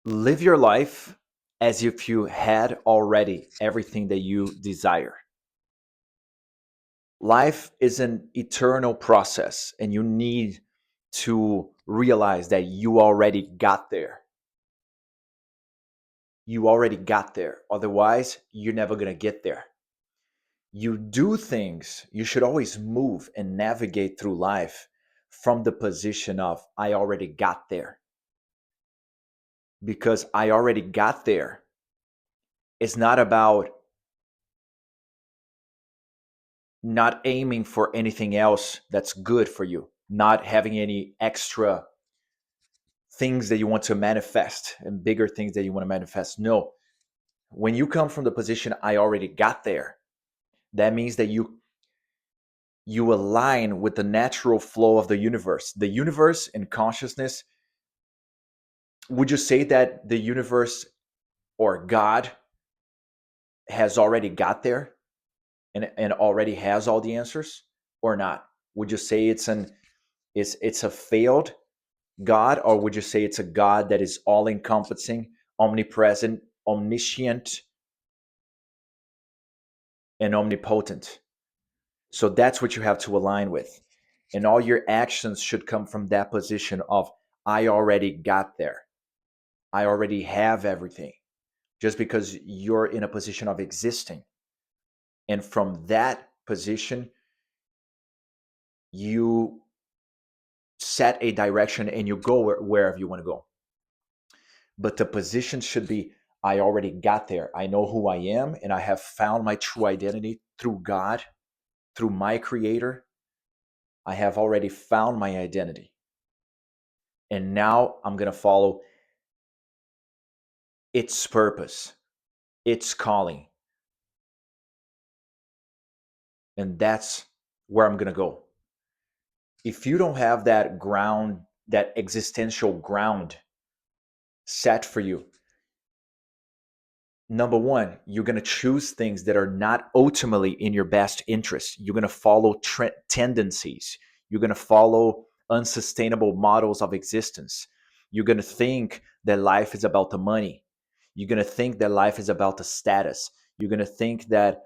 Live your life as if you had already everything that you desire. Life is an eternal process, and you need to realize that you already got there. You already got there. Otherwise, you're never going to get there. You do things, you should always move and navigate through life from the position of, I already got there. Because I already got there. It's not about not aiming for anything else that's good for you, not having any extra things that you want to manifest and bigger things that you want to manifest. No, when you come from the position I already got there, that means that you align with the natural flow of the universe. The universe and consciousness, would you say that the universe or God has already got there and already has all the answers or not? Would you say it's a failed God, or would you say it's a God that is all encompassing, omnipresent, omniscient, and omnipotent? So that's what you have to align with. And all your actions should come from that position of, I already got there. I already have everything. Just because you're in a position of existing. And from that position, you set a direction and you go wherever you want to go. But the position should be, I already got there. I know who I am, and I have found my true identity through God, through my creator. I have already found my identity. And now I'm going to follow its purpose, its calling. And that's where I'm going to go. If you don't have that ground, that existential ground set for you, number one, you're going to choose things that are not ultimately in your best interest. You're going to follow tendencies. You're going to follow unsustainable models of existence. You're going to think that life is about the money. You're going to think that life is about the status. You're going to think that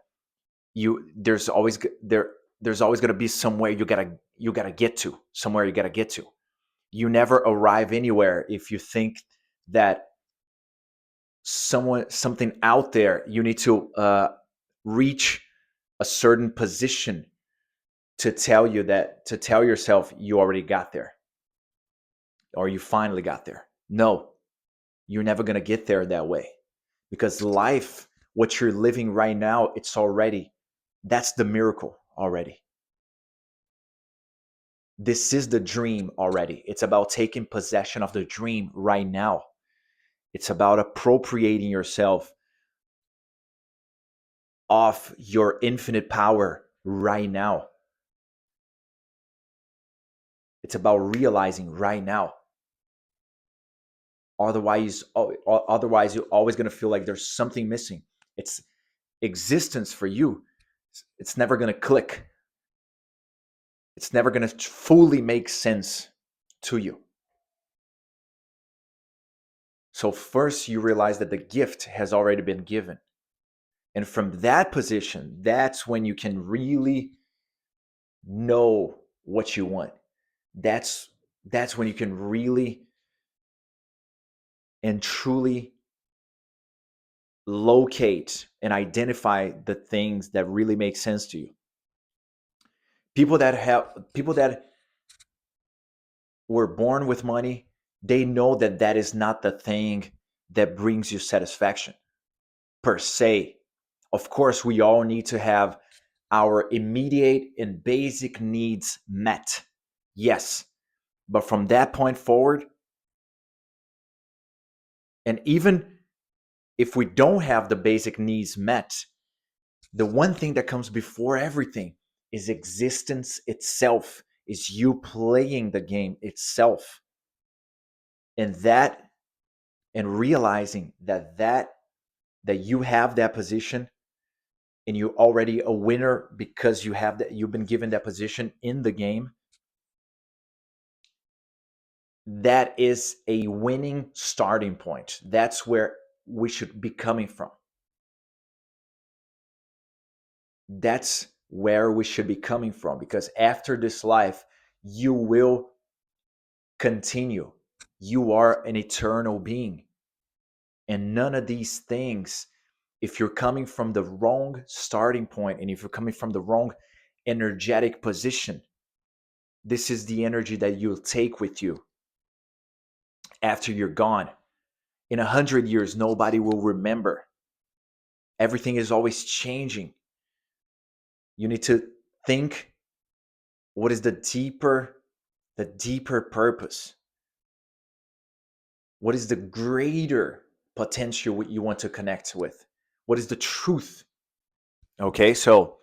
you there's always there's always going to be somewhere you got to get to, somewhere you got to get to. You never arrive anywhere if you think that something out there you need to reach a certain position to tell yourself you already got there or you finally got there. No, you're never going to get there that way, because life, what you're living right now, it's already, that's the miracle already. This is the dream already. It's about taking possession of the dream right now. It's about appropriating yourself of your infinite power right now. It's about realizing right now. Otherwise, you're always going to feel like there's something missing. It's existence for you. It's never going to click. It's never going to fully make sense to you. So first, you realize that the gift has already been given. And from that position, that's when you can really know what you want. That's that's when you can really and truly locate and identify the things that really make sense to you. People that were born with money, they know that that is not the thing that brings you satisfaction per se. Of course, we all need to have our immediate and basic needs met. Yes. But from that point forward, and even if we don't have the basic needs met, the one thing that comes before everything is existence itself, is you playing the game itself. And that, and realizing that you have that position and you're already a winner because you've been given that position in the game. That is a winning starting point. That's where we should be coming from. That's where we should be coming from, because after this life, you will continue. You are an eternal being. And none of these things, if you're coming from the wrong starting point and if you're coming from the wrong energetic position, this is the energy that you'll take with you after you're gone. In 100 years, nobody will remember. Everything is always changing. You need to think, what is the deeper purpose? What is the greater potential you want to connect with? What is the truth? Okay, so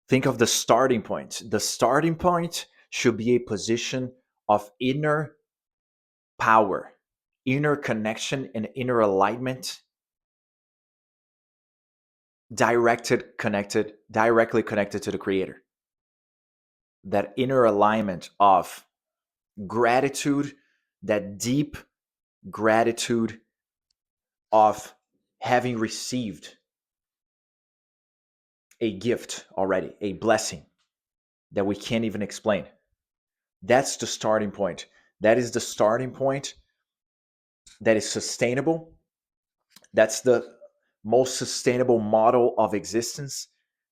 think of the starting point. The starting point should be a position of inner power, inner connection, and inner alignment, directly connected to the creator. That inner alignment of gratitude, that deep gratitude of having received a gift already, a blessing that we can't even explain. That's the starting point. That is the starting point that is sustainable. That's the most sustainable model of existence.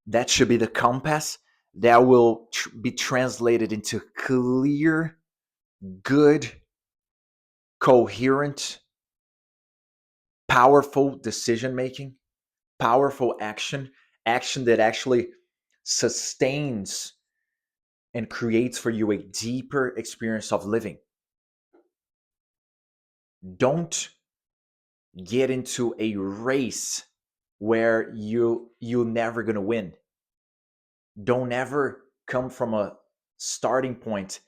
That should be the compass that will be translated into clear, good, coherent, powerful decision making, powerful action that actually sustains and creates for you a deeper experience of living. Don't get into a race where you're never going to win. Don't ever come from a starting point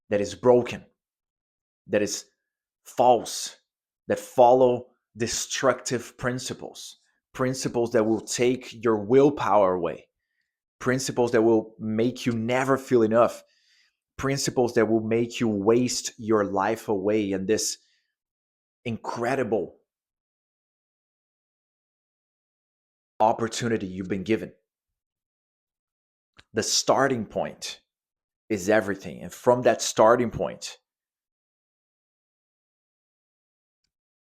that is broken, that is false, that follow destructive principles that will take your willpower away, principles that will make you never feel enough, principles that will make you waste your life away in this incredible opportunity you've been given. The starting point is everything. And from that starting point,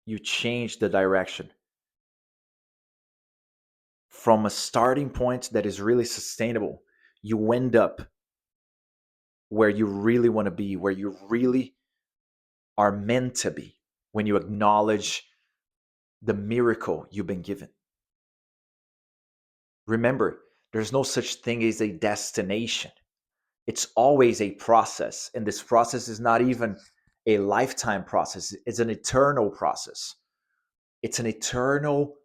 you change the direction. From a starting point that is really sustainable, you end up where you really want to be, where you really are meant to be, when you acknowledge the miracle you've been given. Remember, there's no such thing as a destination. It's always a process. And this process is not even a lifetime process, it's an eternal process. It's an eternal,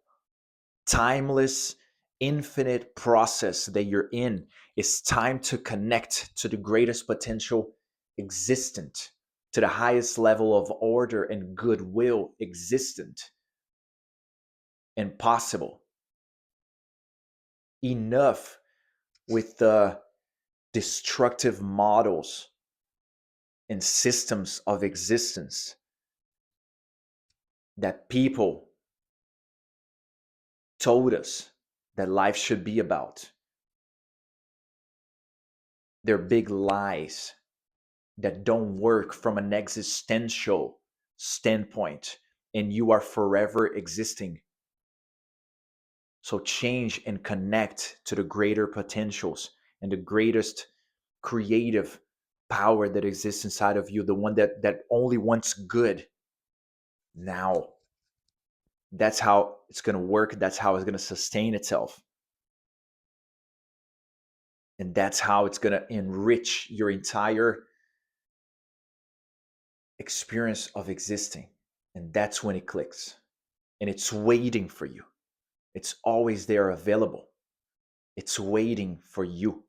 timeless, infinite process that you're in. It's time to connect to the greatest potential existent, to the highest level of order and goodwill existent and possible. Enough with the destructive models and systems of existence that people told us that life should be about. They're big lies that don't work from an existential standpoint, and you are forever existing. So change and connect to the greater potentials and the greatest creative power that exists inside of you, the one that only wants good now. That's how it's going to work. That's how it's going to sustain itself. And that's how it's going to enrich your entire experience of existing. And that's when it clicks. And it's waiting for you. It's always there available. It's waiting for you.